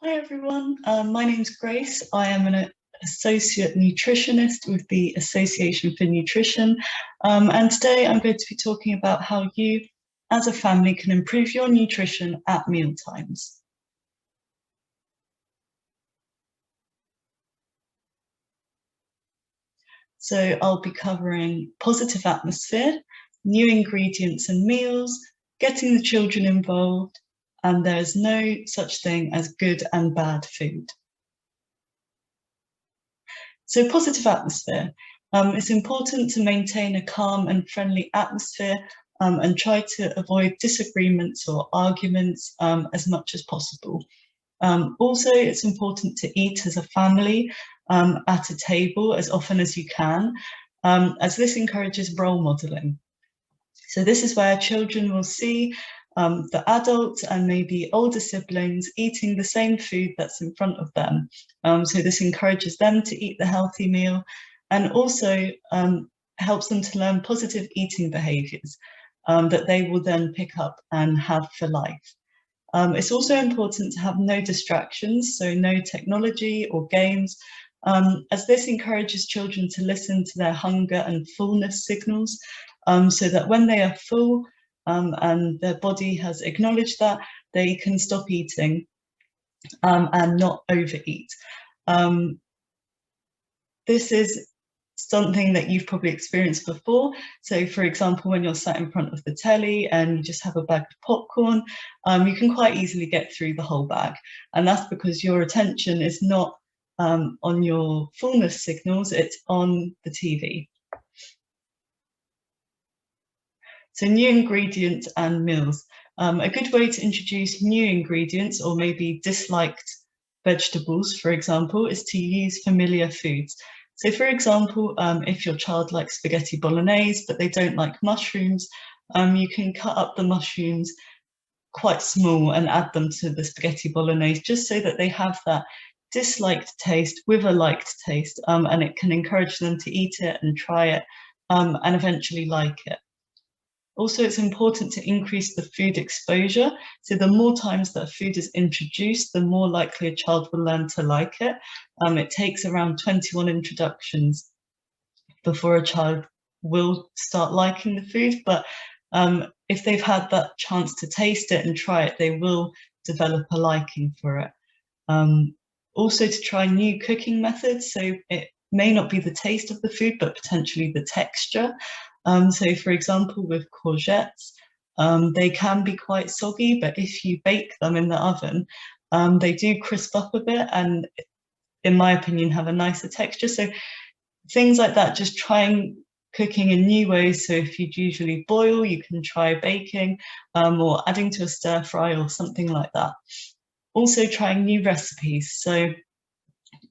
Hi everyone, my name's Grace. I am an associate nutritionist with the Association for Nutrition, and today I'm going to be talking about how you as a family can improve your nutrition at meal times. So I'll be covering positive atmosphere, new ingredients and meals, getting the children involved, and there's no such thing as good and bad food. So positive atmosphere. It's important to maintain a calm and friendly atmosphere and try to avoid disagreements or arguments as much as possible. Also, it's important to eat as a family at a table as often as you can, as this encourages role modeling. So this is where children will see the adults and maybe older siblings eating the same food that's in front of them. So this encourages them to eat the healthy meal and also helps them to learn positive eating behaviours that they will then pick up and have for life. It's also important to have no distractions, so no technology or games, as this encourages children to listen to their hunger and fullness signals, so that when they are full and their body has acknowledged that, they can stop eating and not overeat. This is something that you've probably experienced before. So for example, when you're sat in front of the telly and you just have a bag of popcorn, you can quite easily get through the whole bag. And that's because your attention is not on your fullness signals, it's on the TV. So new ingredients and meals. A good way to introduce new ingredients or maybe disliked vegetables, for example, is to use familiar foods. So for example, if your child likes spaghetti bolognese, but they don't like mushrooms, you can cut up the mushrooms quite small and add them to the spaghetti bolognese, just so that they have that disliked taste with a liked taste, and it can encourage them to eat it and try it and eventually like it. Also, it's important to increase the food exposure. So the more times that food is introduced, the more likely a child will learn to like it. It takes around 21 introductions before a child will start liking the food. But if they've had that chance to taste it and try it, they will develop a liking for it. Also to try new cooking methods. So it may not be the taste of the food, but potentially the texture. So for example, with courgettes, they can be quite soggy, but if you bake them in the oven, they do crisp up a bit and, in my opinion, have a nicer texture. So things like that, just trying cooking in new ways. So if you'd usually boil, you can try baking or adding to a stir fry or something like that. Also trying new recipes. So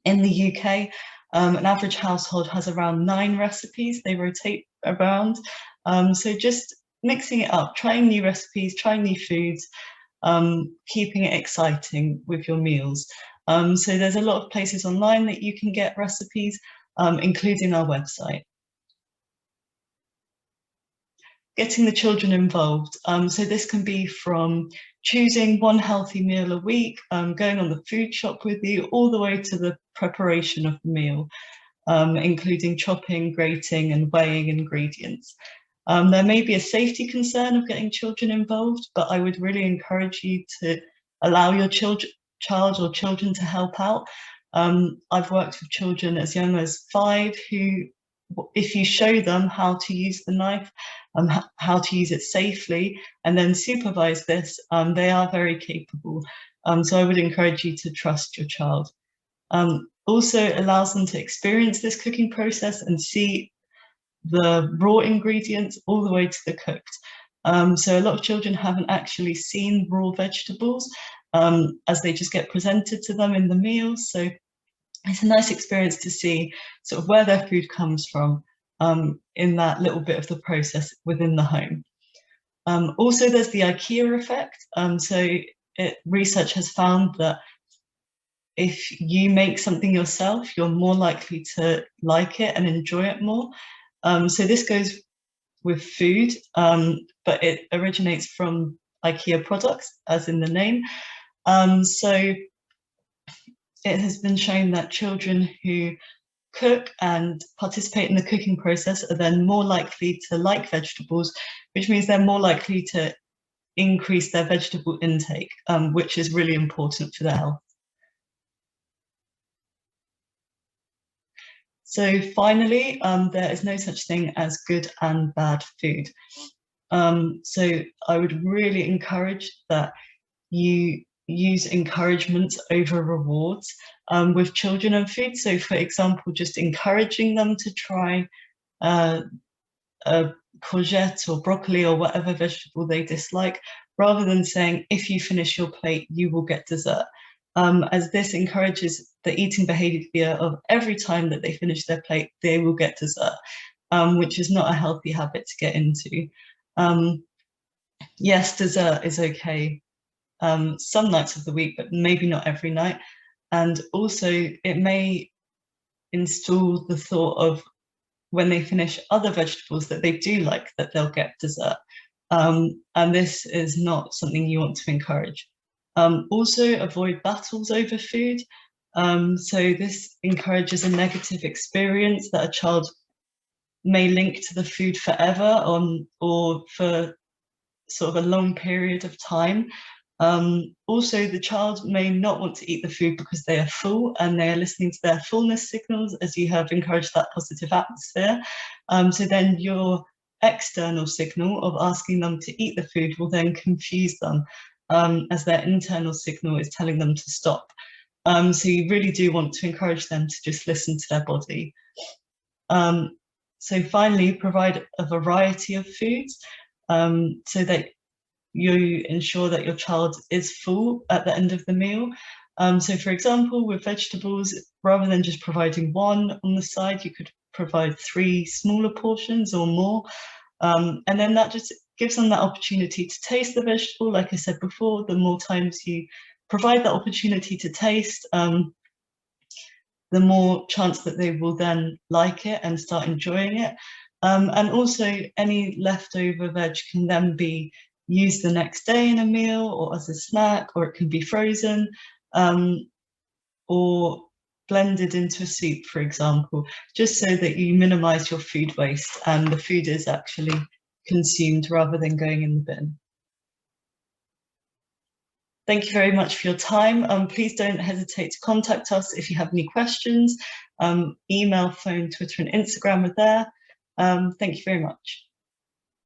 in the UK, an average household has around 9 recipes they rotate around. So just mixing it up, trying new recipes, trying new foods, keeping it exciting with your meals. So there's a lot of places online that you can get recipes, including our website. Getting the children involved. So this can be from choosing one healthy meal a week, going on the food shop with you, all the way to the preparation of the meal, including chopping, grating and weighing ingredients. There may be a safety concern of getting children involved, but I would really encourage you to allow your child or children to help out. I've worked with children as young as 5 who, if you show them how to use the knife, how to use it safely, and then supervise this, they are very capable. So I would encourage you to trust your child. Also allows them to experience this cooking process and see the raw ingredients all the way to the cooked. So a lot of children haven't actually seen raw vegetables as they just get presented to them in the meals. So it's a nice experience to see sort of where their food comes from in that little bit of the process within the home. Also, there's the IKEA effect. Research has found that if you make something yourself, you're more likely to like it and enjoy it more. So this goes with food, but it originates from IKEA products, as in the name. So it has been shown that children who cook and participate in the cooking process are then more likely to like vegetables, which means they're more likely to increase their vegetable intake, which is really important for their health. So finally, there is no such thing as good and bad food. So I would really encourage that you use encouragement over rewards with children and food. So for example, just encouraging them to try a courgette or broccoli or whatever vegetable they dislike, rather than saying, if you finish your plate, you will get dessert. As this encourages the eating behavior of every time that they finish their plate, they will get dessert, which is not a healthy habit to get into. Yes, dessert is okay some nights of the week, but maybe not every night. And also it may install the thought of when they finish other vegetables that they do like, that they'll get dessert. And this is not something you want to encourage. Also avoid battles over food. So this encourages a negative experience that a child may link to the food forever or for sort of a long period of time. Also, the child may not want to eat the food because they are full and they are listening to their fullness signals as you have encouraged that positive atmosphere. So then your external signal of asking them to eat the food will then confuse them as their internal signal is telling them to stop. So you really do want to encourage them to just listen to their body. So finally, provide a variety of foods so that you ensure that your child is full at the end of the meal. So for example, with vegetables, rather than just providing one on the side, you could provide 3 smaller portions or more. And then that just gives them that opportunity to taste the vegetable. Like I said before, the more times you provide that opportunity to taste, the more chance that they will then like it and start enjoying it. And also any leftover veg can then be used the next day in a meal or as a snack, or it can be frozen or blended into a soup, for example, just so that you minimize your food waste and the food is actually consumed rather than going in the bin. Thank you very much for your time. Please don't hesitate to contact us if you have any questions. Email, phone, Twitter and Instagram are there. Thank you very much.